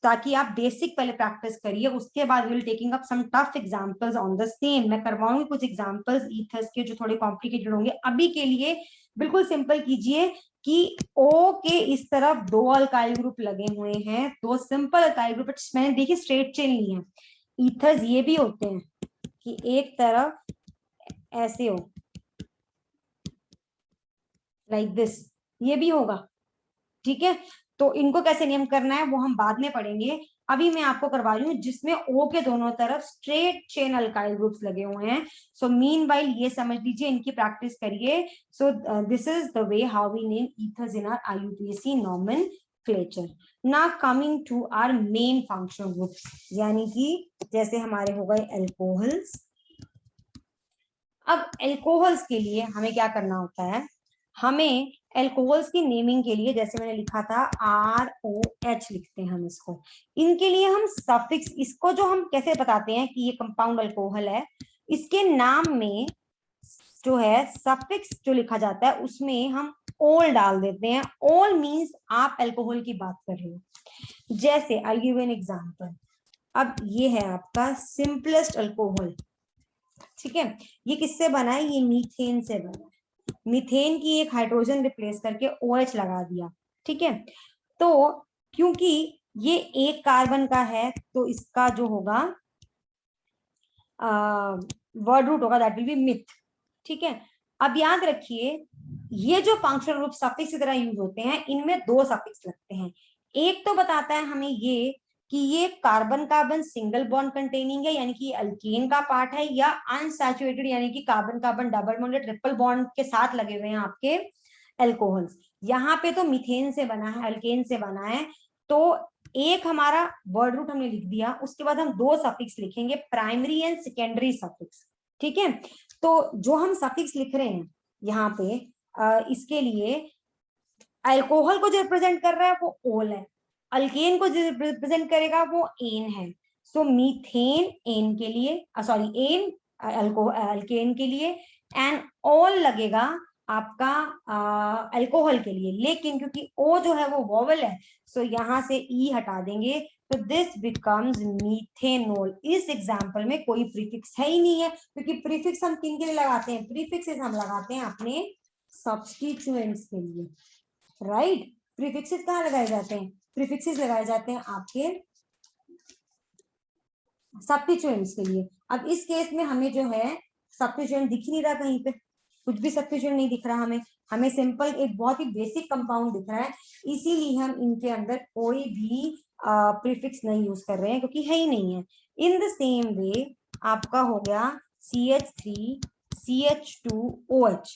Speaker 1: ताकि आप बेसिक पहले प्रैक्टिस करिए, उसके बाद will taking up some tough examples on the same. मैं करवाऊंगी कुछ एग्जांपल्स ईथर्स के जो थोड़े कॉम्प्लिकेटेड होंगे, अभी के लिए बिल्कुल सिंपल कीजिए कि O के इस तरफ दो अल्काइल ग्रुप लगे हुए हैं, दो सिंपल अल्काइल ग्रुप, मैंने देखिए स्ट्रेट चेन ली है। ईथर्स ये भी होते हैं कि एक तरफ ऐसे हो, लाइक दिस, ये भी होगा, ठीक है। तो इनको कैसे नेम करना है वो हम बाद में पढ़ेंगे। अभी मैं आपको करवा रही हूँ जिसमें O के दोनों तरफ स्ट्रेट चेन अल्काइल ग्रुप्स लगे हुए हैं। सो मीनवाइल ये समझ लीजिए, इनकी प्रैक्टिस करिए। So this is the way how we name ethers in our IUPAC nomenclature. Now coming to our main functional groups, यानी कि जैसे हमारे हो गए एल्कोहल्स। अब एल्कोहल्स के लिए हमें क्या करना होता है, हमें एल्कोहल्स की नेमिंग के लिए, जैसे मैंने लिखा था ROH लिखते हैं हम इसको, इनके लिए हम सफिक्स, इसको जो हम कैसे बताते हैं कि ये कंपाउंड अल्कोहल है, इसके नाम में जो है सफिक्स जो लिखा जाता है उसमें हम ओल डाल देते हैं। ओल मींस आप अल्कोहल की बात कर रहे हो। जैसे आई गिव एन एग्जांपल, अब ये है आपका सिंपलेस्ट अल्कोहल, ठीक है। ये किससे बना है, ये मीथेन से बना है। मीथेन की एक हाइड्रोजन रिप्लेस करके OH लगा दिया, ठीक है। तो क्योंकि ये एक कार्बन का है तो इसका जो होगा वर्ड रूट होगा, दैट विल बी मिथ, ठीक है। अब याद रखिए ये जो फंक्शनल ग्रुप सफिक्स की तरह यूज होते हैं, इनमें दो सफिक्स लगते हैं। एक तो बताता है हमें ये कि ये carbon carbon single bond containing है, यानी कि अल्केन का पार्ट है, या अनसैचुरेटेड यानी कि कार्बन कार्बन डबल बॉन्ड या ट्रिपल बॉन्ड के साथ लगे हुए हैं आपके एल्कोहल्स। यहाँ पे तो मीथेन से बना है, अल्केन से बना है। तो एक हमारा वर्ड रूट हमने लिख दिया, उसके बाद हम दो सफिक्स लिखेंगे, प्राइमरी एंड सेकेंडरी सफिक्स, ठीक है। तो जो हम सफिक्स लिख रहे हैं यहाँ पे इसके लिए अल्कोहल को जो रिप्रेजेंट कर रहा है वो ओल है, अल्केन को जो रिप्रेजेंट करेगा वो एन है। सो मीथेन एन के लिए, सॉरी एन अल्केन के लिए, एंड ओल लगेगा आपका अल्कोहल के लिए। लेकिन क्योंकि ओ जो है वो वोवेल है, सो यहाँ से ई हटा देंगे, तो दिस बिकम्स मीथेनॉल। इस एग्जाम्पल में कोई प्रीफिक्स है ही नहीं है, क्योंकि प्रीफिक्स हम किन के लिए लगाते हैं, प्रीफिक्सेस हम लगाते हैं अपने सब्स्टिट्यूएंट्स के लिए, राइट। प्रीफिक्सेस कहाँ लगाए जाते हैं, प्रीफिक्सेस लगाए जाते हैं आपके सब्स्टिट्यूएंट्स के लिए। अब इस केस में हमें जो है सब्स्टिट्यूएंट दिख ही नहीं रहा, कहीं पे कुछ भी सब्स्टिट्यूएंट नहीं दिख रहा हमें, हमें सिंपल एक बहुत ही बेसिक कंपाउंड दिख रहा है, इसीलिए हम इनके अंदर कोई भी प्रीफिक्स नहीं यूज कर रहे हैं, क्योंकि है ही नहीं है। इन द सेम वे आपका हो गया CH3CH2OH।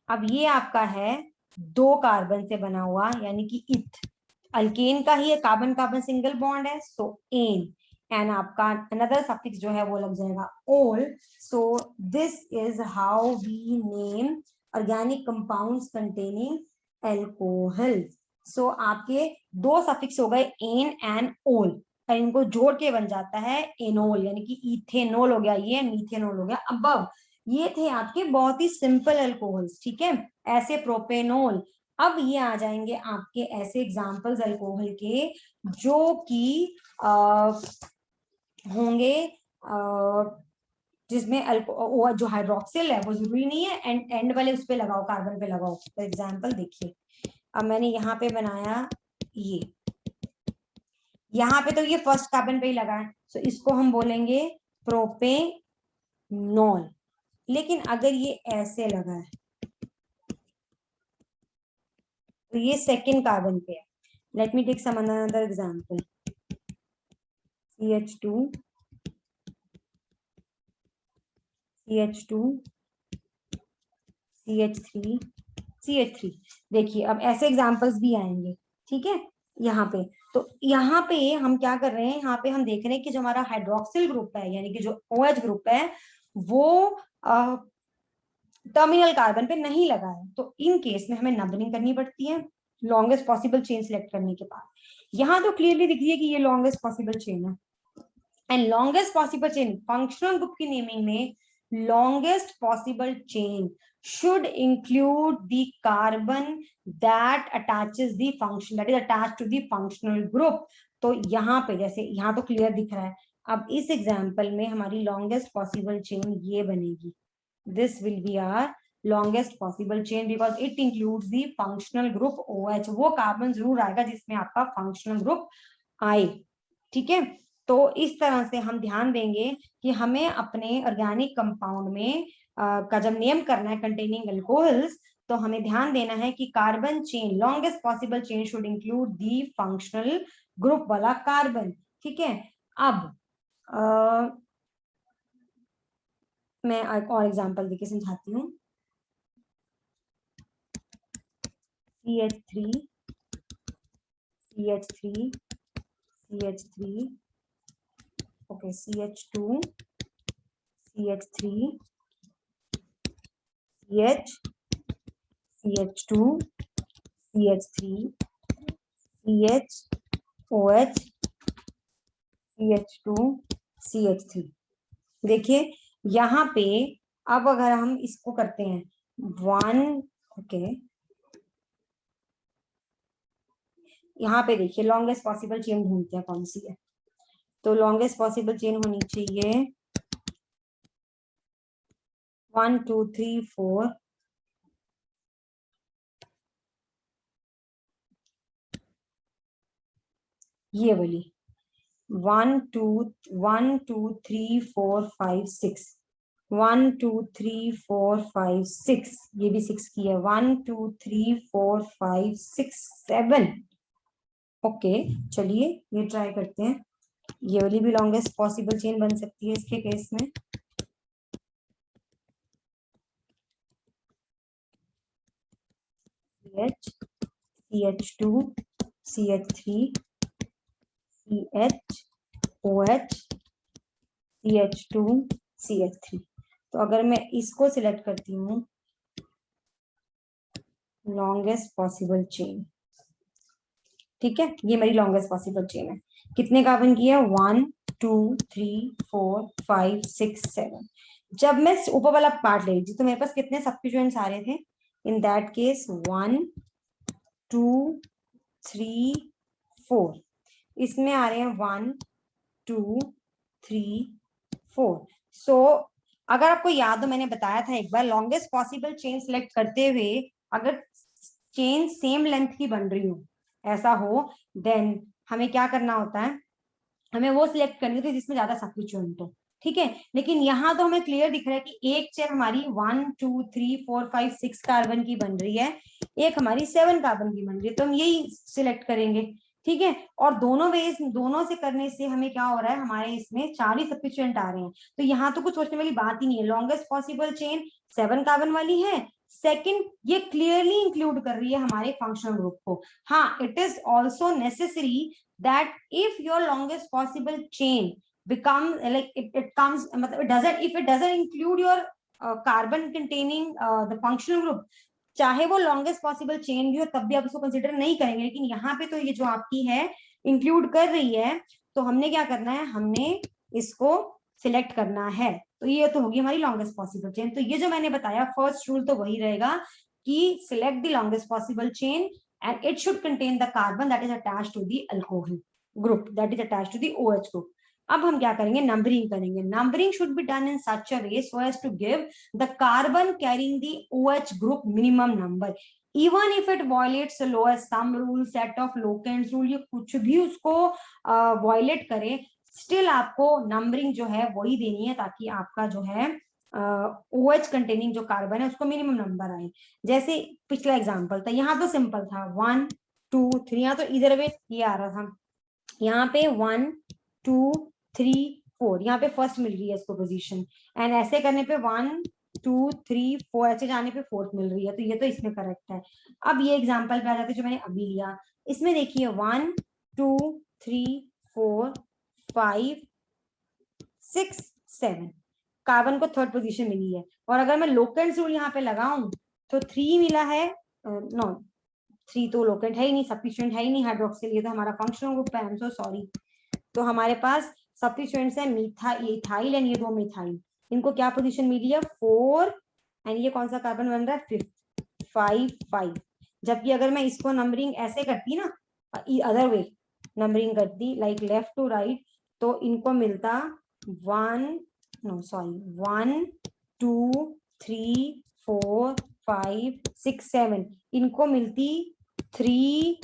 Speaker 1: अब ये आपका है दो कार्बन से बना हुआ, यानी कि इथ, अल्केन का ही है, कार्बन कार्बन सिंगल बॉन्ड है, सो एन, एंड आपका अनदर सफिक्स जो है वो लग जाएगा ol. So this is how we name organic compounds containing alcohol. So आपके दो सफिक्स हो गए एन एंड ओल, और इनको जोड़ के बन जाता है एनोल, यानी कि इथेनॉल हो गया ये, मीथेनॉल हो गया। अब ये थे आपके बहुत ही सिंपल अल्कोहल्स, ठीक है, ऐसे प्रोपेनॉल। अब ये आ जाएंगे आपके ऐसे एग्जाम्पल्स अल्कोहल के जो कि होंगे जिसमें जो हाइड्रोक्सिल है वो जरूरी नहीं है एंड एंड वाले उस पे लगाओ, कार्बन पे लगाओ। फॉर एग्जाम्पल देखिए, अब मैंने यहाँ पे बनाया ये, यहाँ पे तो ये फर्स्ट कार्बन पे ही लगा है, सो इसको हम बोलेंगे प्रोपेनॉल। लेकिन अगर ये ऐसे लगा है तो ये सेकेंड कार्बन पे है। Let me take some another example, CH2 CH2 CH3 CH3। देखिए अब ऐसे एग्जांपल्स भी आएंगे, ठीक है। यहाँ पे तो यहाँ पे हम क्या कर रहे हैं, यहाँ पे हम देख रहे हैं कि जो हमारा हाइड्रोक्सिल ग्रुप है, यानी कि जो OH ग्रुप है वो टर्मिनल कार्बन पे नहीं लगा है, तो इन केस में हमें नंबरिंग करनी पड़ती है लॉन्गेस्ट पॉसिबल चेन सिलेक्ट करने के बाद। यहाँ तो क्लियरली दिख रही है कि ये लॉन्गेस्ट पॉसिबल चेन है, and longest possible chain functional group की नेमिंग में longest possible chain should include the carbon that attaches the function, that is attached to the functional group। तो यहाँ पे जैसे यहाँ तो क्लियर दिख रहा है, अब इस एग्जाम्पल में हमारी longest possible chain ये बनेगी, this will be our longest possible chain because it includes the functional group OH। वो कार्बन जरूर आएगा जिसमें आपका फंक्शनल ग्रुप आए, ठीक है। तो इस तरह से हम ध्यान देंगे कि हमें अपने ऑर्गेनिक कंपाउंड में का जब नेम करना है कंटेनिंग अल्कोहल्स, तो हमें ध्यान देना है कि carbon chain longest possible chain should include the functional group वाला कार्बन, ठीक है। अब मैं एक और एग्जांपल देके समझाती हूँ। CH3 CH3 CH3 okay, CH2 CH3 CH CH2 CH3 CH OH CH2 CH3। देखिए यहाँ पे अब अगर हम इसको करते हैं 1 ओके, यहाँ पे देखिए लॉन्गेस्ट पॉसिबल चेन ढूंढते हैं कौन सी है। तो लॉन्गेस्ट पॉसिबल चेन होनी चाहिए 1 2 3 4 ये वाली 1 2 1 2 3 4 5 6 1 2 3 4 5 6 ये भी 6 की है 1 2 3 4 5 6 7 ओके। चलिए ये ट्राई करते हैं, ये वाली भी लॉन्गेस्ट पॉसिबल चेन बन सकती है इसके केस में। CH CH2 CH3 CH OH CH2 CH3। तो अगर मैं इसको सिलेक्ट करती हूँ लॉन्गेस्ट पॉसिबल चेन, ठीक है, ये मेरी लॉन्गेस्ट पॉसिबल चेन है। कितने कार्बन की है 1 2 3 4 5 6 7। जब मैं ऊपर वाला पार्ट ले लीजिए तो मेरे पास कितने सब्स्टिट्यूएंट्स आ रहे थे, इन दैट केस 1 2 3 4, इसमें आ रहे हैं 1 2 3 4। सो अगर आपको याद हो मैंने बताया था एक बार लॉन्गेस्ट पॉसिबल चेन सिलेक्ट करते हुए अगर चेन सेम लेंथ की बन रही हो ऐसा हो देन हमें क्या करना होता है, हमें वो सिलेक्ट करनी होती है जिसमें ज्यादा सब्स्टिट्यूएंट हो, ठीक है। लेकिन यहाँ तो हमें क्लियर दिख रहा है कि एक चेन हमारी 1 2 3 4 5 6 कार्बन की बन रही है, एक हमारी 7 कार्बन की बन रही है, तो हम यही सिलेक्ट करेंगे, ठीक है। और दोनों वेज दोनों से करने से हमें क्या हो रहा है, हमारे इसमें 4 ही सब्स्टिट्यूएंट आ रहे हैं। तो यहाँ तो कुछ सोचने वाली बात ही नहीं है, लॉन्गेस्ट पॉसिबल चेन 7 कार्बन वाली है। सेकंड ये क्लियरली इंक्लूड कर रही है हमारे फंक्शनल ग्रुप को। हाँ, it is also necessary that if your longest possible chain becomes like it comes it doesn't, if it doesn't include your carbon containing the functional group, चाहे वो longest possible chain भी हो तब भी आप उसको कंसिडर नहीं करेंगे। लेकिन यहाँ पे तो ये जो आपकी है इंक्लूड कर रही है, तो हमने क्या करना है, हमने इसको सिलेक्ट करना है। तो ये तो होगी हमारी लॉन्गेस्ट पॉसिबल चेन। तो ये जो मैंने बताया फर्स्ट रूल तो वही रहेगा कि select the longest possible chain and it should contain the carbon that is attached to the alcohol group, that is attached to the OH group. अब हम क्या करेंगे, नंबरिंग करेंगे। Numbering should be done in such a way so as to give the carbon carrying the OH group minimum number, even if it violates lowest sum rule, set of locants rule, ये कुछ भी उसको violet करे, still आपको numbering जो है वही देनी है ताकि आपका जो है OH कंटेनिंग जो कार्बन है उसको मिनिमम नंबर आए। जैसे पिछला एग्जांपल था, यहाँ तो सिंपल था 1 2 3, यहाँ तो इधर वे ये आ रहा था, यहाँ पे 1 2 3 4, यहाँ पे फर्स्ट मिल रही है इसको पोजीशन, एंड ऐसे करने पे 1 2 3 4 ऐसे जाने पे फोर्थ मिल रही है, तो ये तो इसमें करेक्ट है। अब ये एग्जांपल पे आ जाते जो मैंने अभी लिया, इसमें देखिए 1 2 3 4 5 6 7 कार्बन को थर्ड पोजीशन मिली है। और अगर मैं लोकेंट्स रूल यहाँ पे लगाऊं तो 3 मिला है, नो 3 तो लोकेंट है ही नहीं, सफिशिएंट है ही नहीं, हाइड्रोक्सिल ये तो हमारा फंक्शनल ग्रुप है, आई एम सो सॉरी। तो हमारे पास सफिशिएंट्स है इथाइल एंड ये 2 मिथाइल, इनको क्या पोजीशन मिली है 4, एंड ये कौन सा कार्बन बन रहा है 5 5 5। जबकि अगर मैं इसको नंबरिंग ऐसे करती ना अदर वे नंबरिंग करती लाइक लेफ्ट टू राइट, तो इनको मिलता 1 नो सॉरी 1 2 3 4 5 6 7, इनको मिलती 3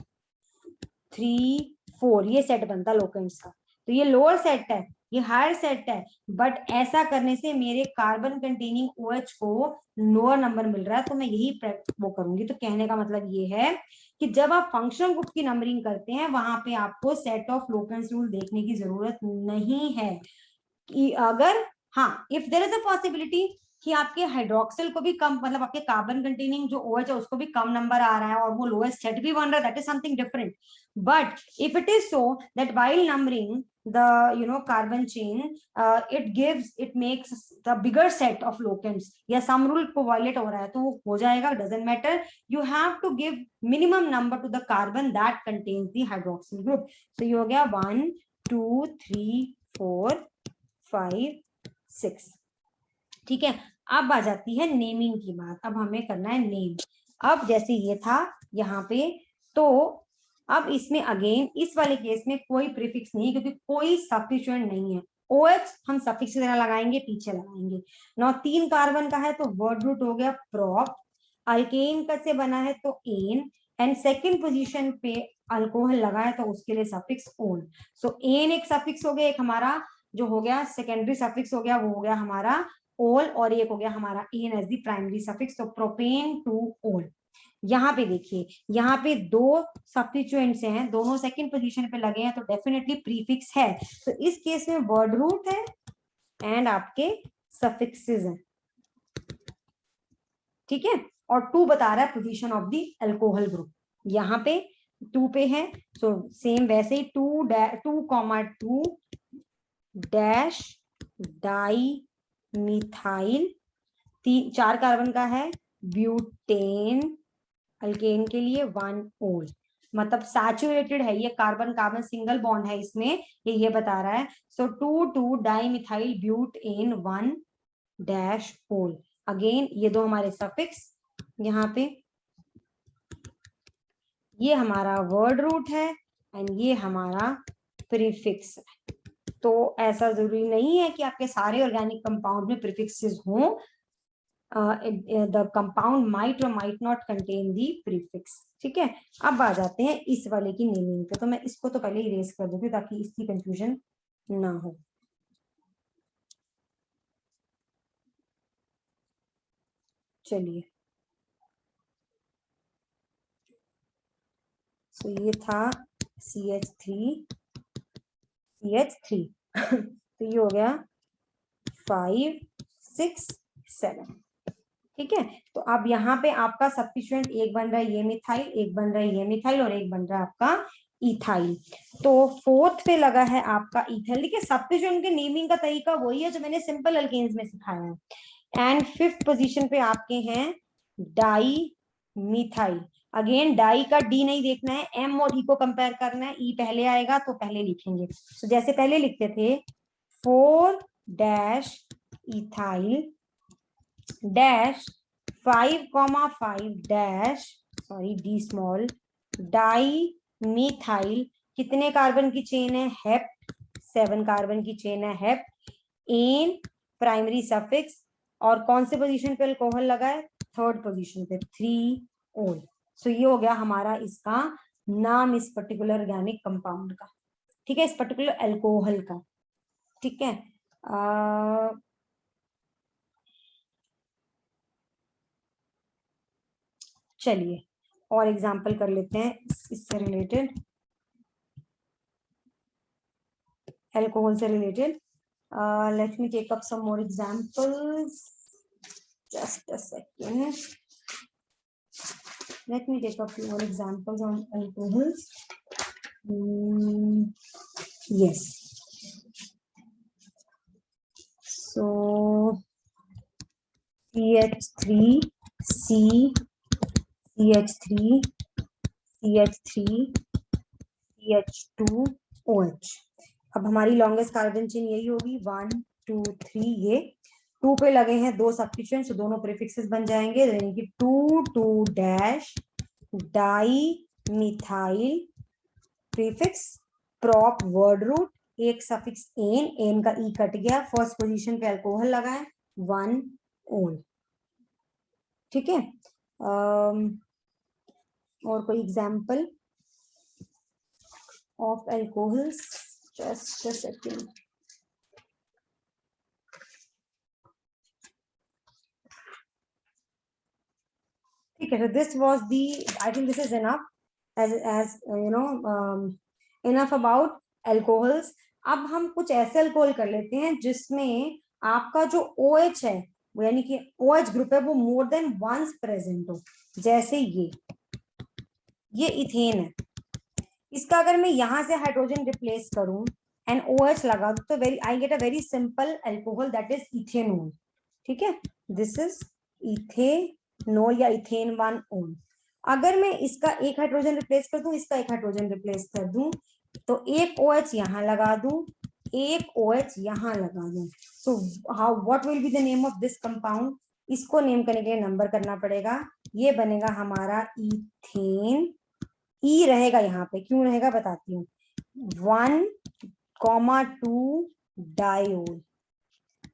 Speaker 1: 3 4, ये सेट बनता लोकेंट्स का। तो ये लोअर सेट है, ये हायर सेट है, बट ऐसा करने से मेरे कार्बन कंटेनिंग OH को लोअर नंबर मिल रहा है, तो मैं यही वो करूंगी। तो कहने का मतलब ये है कि जब आप फंक्शनल ग्रुप की नंबरिंग करते हैं, वहां पे आपको सेट ऑफ लोकेंट्स रूल देखने की जरूरत नहीं है। कि अगर हाँ, if there is a possibility कि आपके हाइड्रोक्सिल को भी कम, मतलब आपके कार्बन कंटेनिंग जो OH है उसको भी कम नंबर आ रहा है और वो लोएस्ट सेट भी बन रहा है, that is something different. But if it is so that while numbering the carbon chain, it makes the bigger set of locants, या some rule को violate हो रहा है तो वो हो जाएगा, doesn't matter. You have to give minimum number to the carbon that contains the hydroxyl group. So ये हो गया 1 2 3 4 5 6। ठीक है, अब आ जाती है नेमिंग की बात। अब हमें करना है नेम। अब जैसे ये था यहाँ पे, तो अब इसमें अगेन इस वाले केस में कोई प्रीफिक्स नहीं है, क्योंकि कोई सब्स्टिट्यूएंट नहीं है। OH हम सफिक्स की तरह लगाएंगे, पीछे लगाएंगे। 3 कार्बन का है तो वर्ड रूट हो गया प्रोप। अल्केन का से बना है तो एन, एंड सेकेंड पोजीशन पे अल्कोहल लगा है तो उसके लिए सफिक्स ओन। सो एन एक सफिक्स हो गया, एक हमारा जो हो गया सेकेंडरी सफिक्स हो गया, वो हो गया हमारा ओल, और एक हो गया हमारा ane as the primary suffix, तो प्रोपेन टू ओल। यहाँ पे देखिए, यहाँ पे दो सब्स्टिट्यूएंट्स हैं, दोनों सेकंड पोजीशन पे लगे हैं, तो डेफिनेटली प्रीफिक्स है। तो इस केस में वर्ड रूट है एंड आपके सफिक्सेस हैं। ठीक है, और 2 बता रहा है position of the alcohol group, यहाँ पे 2 पे है। सो सेम वैसे ही 2,2 डैश डाई मिथाइल, 4 कार्बन का है, ब्यूटेन अल्केन के लिए 1 ओल, मतलब सैचुरेटेड है ये, कार्बन कार्बन सिंगल बॉन्ड है इसमें, ये बता रहा है। सो 2 डाई मिथाइल ब्यूटेन 1 डैश ओल। अगेन ये दो हमारे सफिक्स, यहाँ पे ये हमारा वर्ड रूट है एंड ये हमारा प्रीफिक्स है। तो ऐसा जरूरी नहीं है कि आपके सारे ऑर्गेनिक कंपाउंड में प्रीफिक्सेस हों। the compound might or might not contain the prefix। ठीक है, अब आ जाते हैं इस वाले की नेमिंग पे। तो मैं इसको तो पहले इरेज कर दूंगी ताकि इसकी कंफ्यूजन ना हो। चलिए, तो ये था CH3 तो ये हो गया 5 6 7। ठीक है, तो अब यहाँ पे आपका सब्स्टिट्यूएंट एक बन रहा है ये मिथाइल, एक बन रहा है ये मिथाइल, और एक बन रहा है आपका इथाइल। तो 4th पे लगा है आपका इथाइल। देखिए सब्स्टिट्यूएंट के नेमिंग का तरीका वही है जो मैंने सिंपल अल्केन्स में सिखाया है। एंड 5th पोजीशन पे आपके हैं डाई मिथाइल। अगेन डाई का डी नहीं देखना है, एम और ई को कंपेयर करना है, ई पहले आएगा तो पहले लिखेंगे। तो जैसे पहले लिखते थे 4 dash ethyl dash 5,5 dash sorry D small di methyl. कितने कार्बन की चेन है? हेप, 7 कार्बन की चेन है हेप। एन प्राइमरी सफिक्स, और कौन से पोजीशन पे अल्कोहल लगा है? 3rd पोजीशन पे 3 ओल। सो ये हो गया हमारा इसका नाम इस पर्टिकुलर ऑर्गेनिक कंपाउंड का। ठीक है, इस पर्टिकुलर अल्कोहल का। ठीक है, चलिए और एग्जाम्पल कर लेते हैं इससे रिलेटेड, अल्कोहल से related. Let me take up some more examples, just a second, let me take a few more examples on alcohols. Yes, so CH3 C CH3 CH3 CH2 OH। अब हमारी longest carbon chain यही होगी 1 2 3। ये 2 पे लगे हैं दो substituents, तो दोनों प्रीफिक्सेस बन जाएंगे, यानी कि 2 dash di methyl prefix prop word root, एक सफिक्स एन, एन का ई कट गया, फर्स्ट पोजीशन पे अल्कोहल लगा है 1 ओल। ठीक है। और कोई example of alcohols, just a second. ठीक है, so this was the, I think this is enough as enough about alcohols. अब हम कुछ ऐसे अल्कोहल कर लेते हैं जिसमें आपका जो OH है, वो यानी कि OH ग्रुप है, वो मोर देन वंस प्रेजेंट हो। जैसे ये इथेन है, इसका अगर मैं यहां से हाइड्रोजन रिप्लेस करूं एंड OH लगा दूं तो I get a very simple alcohol that is ethanol. ठीक है, दिस इज इथेनॉल या इथेन 1-ओन। अगर मैं इसका एक हाइड्रोजन रिप्लेस कर दूं, इसका एक हाइड्रोजन रिप्लेस कर दूं, तो एक OH यहां लगा दूं, एक OH यहां लगा दूं, so how what will be the name of this compound? इसको नेम करने के लिए नंबर करना पड़ेगा। ये बनेगा हमारा इथेन। ई रहेगा यहाँ पे, क्यों रहेगा बताती हूँ। 1,2 diol,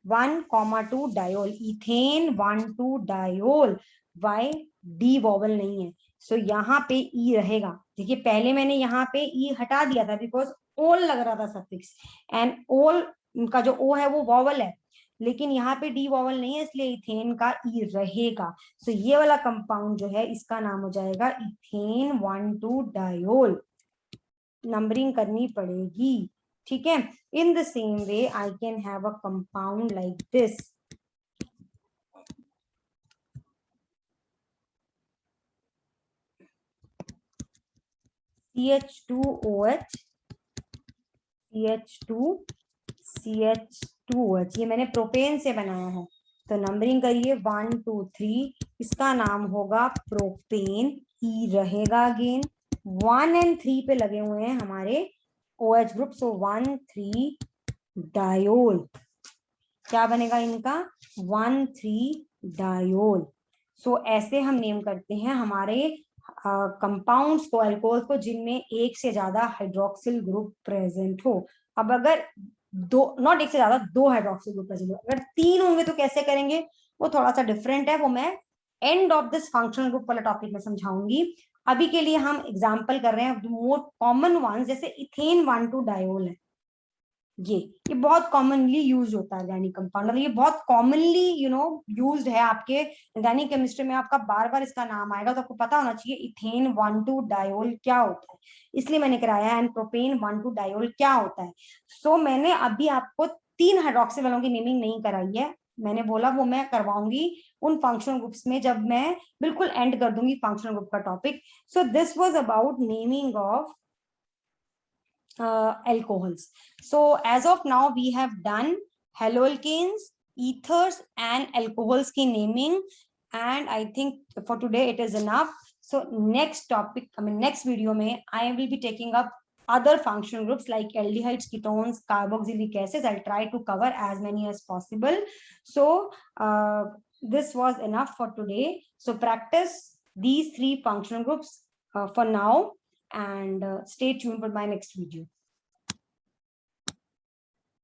Speaker 1: 1,2 diol, ethane 1,2 diol. Why? The vowel नहीं है, सो यहाँ पे ई रहेगा। देखिए पहले मैंने यहाँ पे ई हटा दिया था बिकॉज ओल लग रहा था सफिक्स, एंड ओल का जो ओ है वो वॉवल है, लेकिन यहाँ पे डी वॉवल नहीं है, इसलिए इथेन का ई रहेगा। सो ये वाला कंपाउंड जो है इसका नाम हो जाएगा इथेन 1,2 डायोल। नंबरिंग करनी पड़ेगी, ठीक है। इन the same way I can have a compound like this, CH2OH, CH2OH, ये मैंने प्रोपेन से बनाया है। तो नंबरिंग करिए 1 2 3, इसका नाम होगा प्रोपेन। ई रहेगा अगेन, 1 एंड 3 पे लगे हुए हैं हमारे OH ग्रुप, सो 1,3 डायोल। क्या बनेगा इनका? 1,3 डायोल। सो ऐसे हम नेम करते हैं हमारे कंपाउंड्स को, अल्कोहल को, जिनमें एक से ज्यादा हाइड्रोक्सिल ग्रुप प्रेजेंट हो। अब अगर दो, नॉट एक से ज्यादा, 2 हाइड्रोक्सिल ग्रुप प्रेजेंट हो, अगर 3 होंगे तो कैसे करेंगे, वो थोड़ा सा डिफरेंट है, वो मैं end of this functional group वाला टॉपिक में समझाऊंगी। अभी के लिए हम एग्जाम्पल कर रहे हैं मोर कॉमन वन, जैसे इथेन 1,2 डायोल है, ये बहुत कॉमनली यूज होता है ऑर्गेनिक कंपाउंड, ये बहुत कॉमनली यूज्ड है आपके ऑर्गेनिक केमिस्ट्री में, आपका बार बार इसका नाम आएगा, तो आपको पता होना चाहिए इथेन 1,2 डायोल क्या होता है। इसलिए मैंने कराया है, एंड प्रोपेन 1,2 डायोल क्या होता है। सो मैंने अभी आपको 3 हाइड्रोक्सी वालों की नेमिंग नहीं कराई है, मैंने बोला वो मैं करवाऊंगी उन फंक्शनल ग्रुप्स में जब मैं बिल्कुल एंड कर दूंगी फंक्शनल ग्रुप का topic. So this was about naming of alcohols. So as of now we have done haloalkanes, ethers and alcohols ki naming, and I think for today it is enough. So next topic, next video mein I will be taking up other functional groups like aldehydes, ketones, carboxylic acids. I'll try to cover as many as possible. So this was enough for today. So practice these 3 functional groups for now, and stay tuned for my next video.